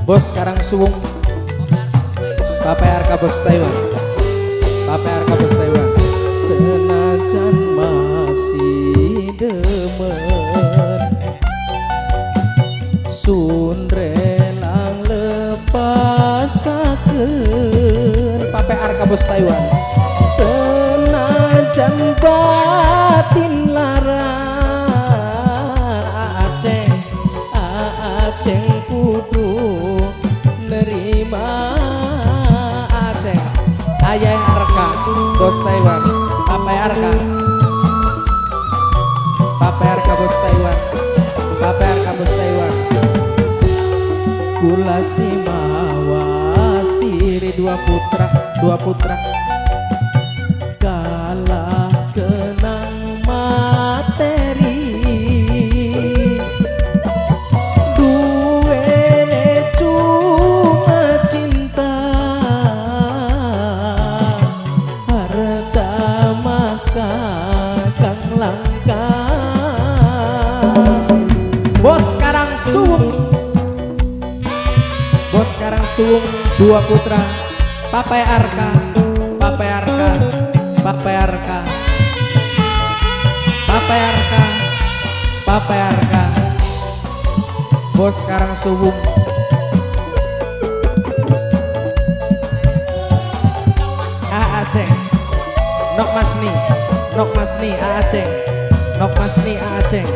Bos sekarang suwung KPRK Bos Taiwan. KPRK Bos Taiwan. Senajan masih demen sun relang lepasakeun KPRK Bos Taiwan. Senajan batin lara Aceng kudu nerima Aceng ayah reka Bos Taiwan. KPRK KPRK Bos Taiwan. KPRK Bos Taiwan. Kula si mawas diri dua putra kalah kenang materi duene cuma cinta harta maka kang langka. Bos sekarang suwung. Bos sekarang suwung dua putra KPRK KPRK KPRK KPRK KPRK. Bos sekarang suwung. Aceng Nok Masni Aceng Nok Masni Aceng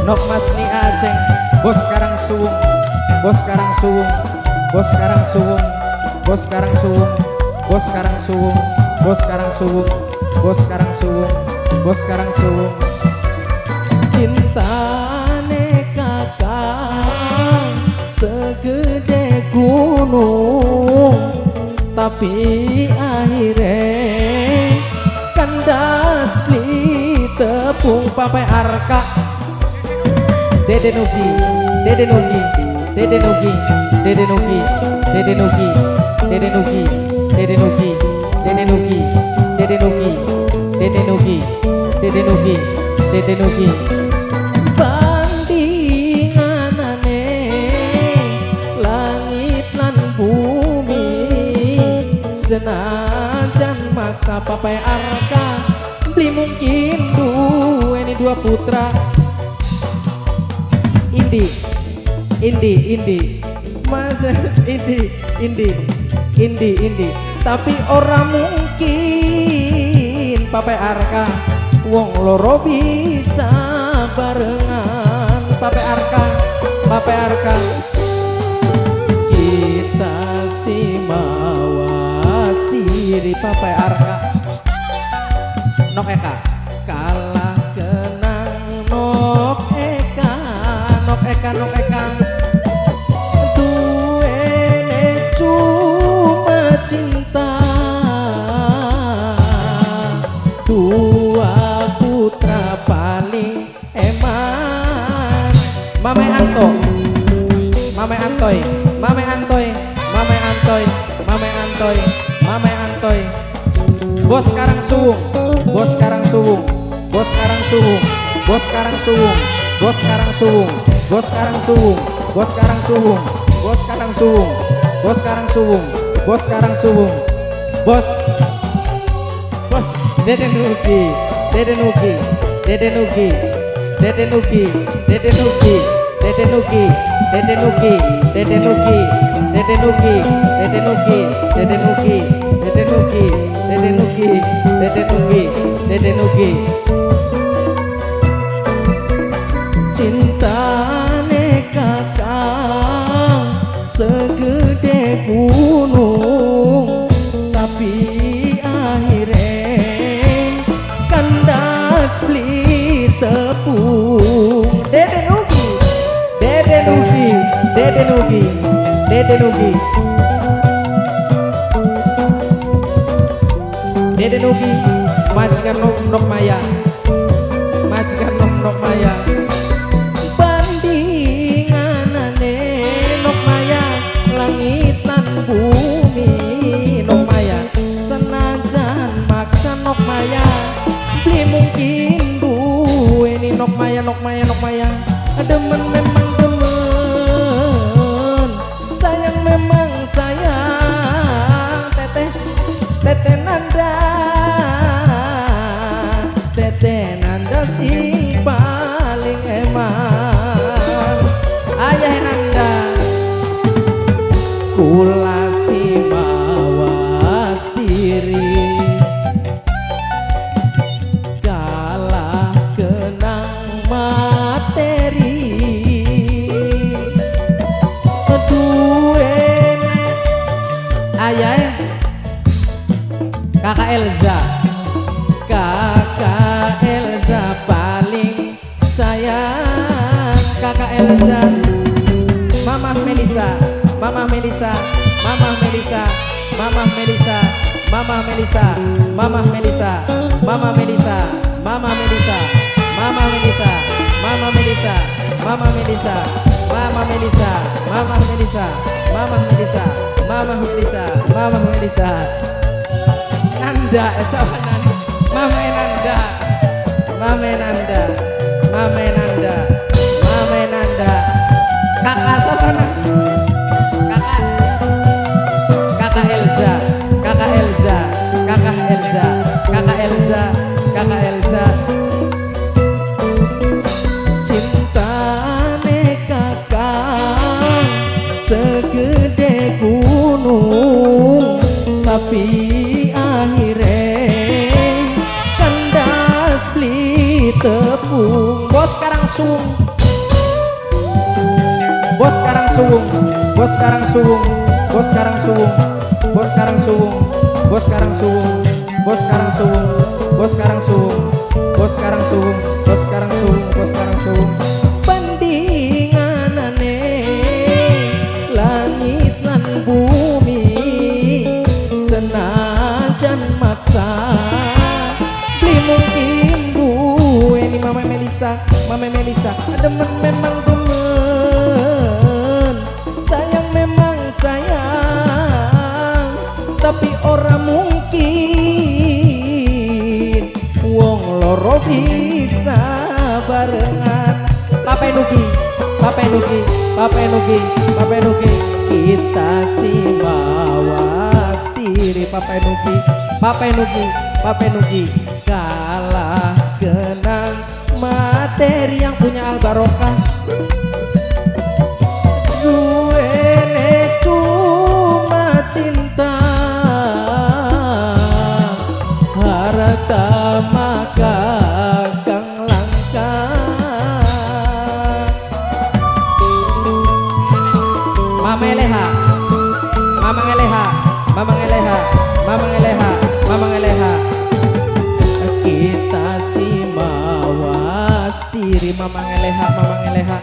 Nok Masni Aceng. Bos sekarang suwung. Bos sekarang suwung. Bos sekarang suwung. Bos sekarang suwung. Bos sekarang suwung. Bos sekarang suwung. Bos sekarang suwung. Bos sekarang suwung. Cintane kakak segede gunung tapi akhirnya kandas beli tepung KPRK. Dede Nugi Dede Nugi Dede Nugi Dede Nugi Dede Nugi Dede Nugi Dede Nugi Dede Nugi Dede Nugi Dede Nugi Dede Nugi Dede Nugi. Bandinganane langit lan bumi senajan maksa KPRK beli mungkin duweni dua putra. Indi Mas Indi tapi orang mungkin KPRK wong loro bisa barengan. KPRK kita si mawas diri KPRK. Nok Eka kalah kenang Nok Eka duene cuma cinta dua putra paling eman. Mame Antoy. Bos sekarang suwung. Bos sekarang suwung. Bos sekarang suwung. Bos sekarang suwung. Bos sekarang suwung. Bos sekarang suwung. Bos sekarang suwung. Bos sekarang suwung. Bos sekarang suwung. Bos sekarang suwung. Bos Dede Nugi Dede Nugi Dede Nugi Dede Nugi Dede Nugi Dede Nugi Dede Nugi Dede Nugi Dede Nugi Dede Nugi Dede Nugi Dede Nugi Dede Nugi Dede Nugi Dede Nugi. Cintane kakak segede gunung tapi akhirnya kandas beli tepung. Dede Nugi Dede Nugi Dede Nugi Dede Nugi Dede Nugi majikan Nok Maya majikan Nok Maya. Bandinganane Nok Maya langit lan bumi Nok Maya senajan maksa Nok Maya beli mungkin duweni Nok Maya demen memang demen saya Elza, kakak Elza paling sayang. Kakak Elza, Mama Melisa, Mama Melisa, Mama Melisa, Mama Melisa, Mama Melisa, Mama Melisa, Mama Melisa, Mama Melisa, Mama Melisa, Mama Melisa, Mama Melisa, Mama Melisa, Mama Melisa, Mama Melisa, Mama Melisa, Mama Melisa, Nanda, siapa Nanda? Mama Nanda, Mama Nanda, Mama Nanda, Mama Nanda, kakak siapa Nanda? Kakak Elza, kakak Elza, kakak Elza, kakak Elza, kakak Elza. Cintane kakak segede gunung, tapi akhirnya kandas beli tepung. Bos sekarang suung, bos sekarang suung, bos sekarang suung, bos sekarang suung, bos sekarang suung, bos sekarang suung, bos sekarang suung, bos sekarang suung, bos sekarang suung, bos sekarang suung, bos sekarang suung. Bandinganane langit lan bumi, senajan maksa beli mungkin gue. Ini Mama Melisa, Mama Melisa, demen memang demen, sayang memang sayang, tapi orang mungkin wong loro bisa barengan. Papa Nugi, Papa Nugi, Papa Nugi, Papa Nugi, kita si mawas diri. Papa Nugi, Papa Nugi, Papa Nugi, kalah kenang materi yang punya Al Barokah. Gue ne cuma cinta, harta maka kang langka. Mama Eleha, Mama Eleha, Mama Eleha, Mama Eleha, Mama Eleha, kita si mawas diri. Mama Eleha, Mama Eleha,